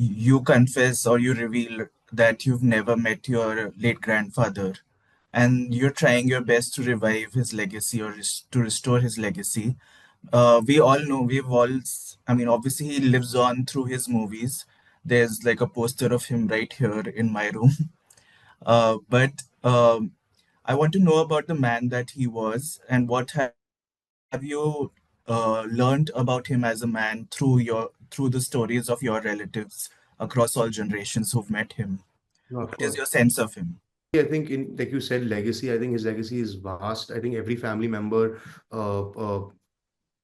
you confess or you reveal that you've never met your late grandfather, and you're trying your best to revive his legacy or to restore his legacy. We all know, I mean, obviously, he lives on through his movies. There's like a poster of him right here in my room. But I want to know about the man that he was, and what have you learned about him as a man through the stories of your relatives across all generations who've met him. No, What of is your course. sense of him? I think in like you said, legacy. I think his legacy is vast. I think every family member, all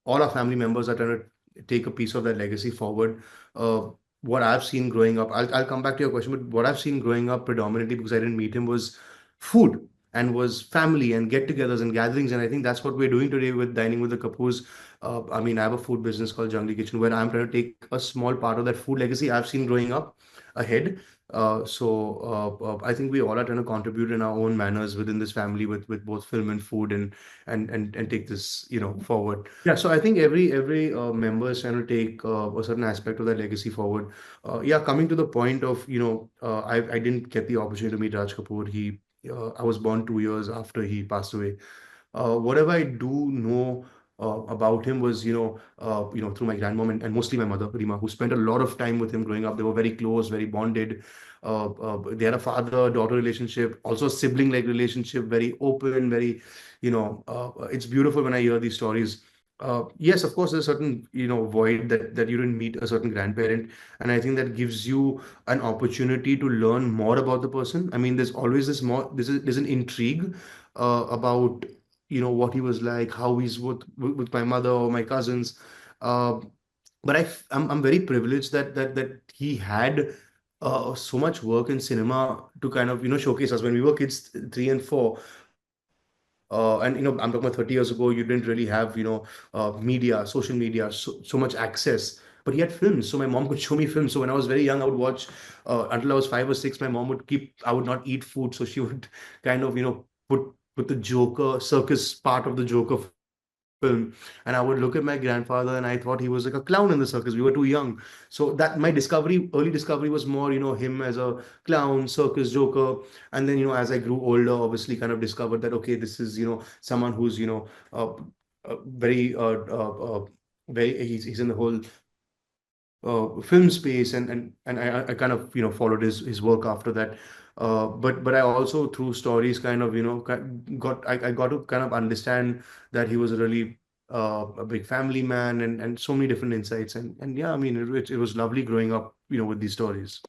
our family members are trying to take a piece of that legacy forward. Uh, what I've seen growing up, I'll come back to your question, but what I've seen growing up predominantly because I didn't meet him was food and was family and get-togethers and gatherings. And I think that's what we're doing today with dining with the Kapoors. I mean, I have a food business called Jungly Kitchen where I'm trying to take a small part of that food legacy I've seen growing up ahead. I think we all are trying to contribute in our own manners within this family with both film and food and take this forward. Yeah, so I think every member is trying to take a certain aspect of that legacy forward. Yeah, coming to the point of I didn't get the opportunity to meet Raj Kapoor. I was born 2 years after he passed away. Whatever I do know about him was, through my grandmom and mostly my mother, Rima, who spent a lot of time with him growing up. They were very close, very bonded. They had a father-daughter relationship, also a sibling-like relationship, very open, very, it's beautiful when I hear these stories. Yes, of course, there's a certain, void that you didn't meet a certain grandparent. And I think that gives you an opportunity to learn more about the person. I mean, there's always there's an intrigue about what he was like, how he's with my mother or my cousins. Uh, but I'm very privileged that he had so much work in cinema to kind of showcase us when we were kids, 3 and 4. And I'm talking about 30 years ago. You didn't really have media, social media, so much access. But he had films, so my mom could show me films. So when I was very young, I would watch until I was 5 or 6. My mom would keep. I would not eat food, so she would kind of put the Joker circus part of the Joker film, and I would look at my grandfather, and I thought he was like a clown in the circus. We were too young, so that my early discovery was more, him as a clown, circus Joker, and then as I grew older, obviously kind of discovered that okay, this is someone who's very he's in the whole film space, and I kind of followed his work after that. But I also through stories kind of I got to kind of understand that he was a really a big family man and so many different insights, and yeah, I mean it was lovely growing up with these stories.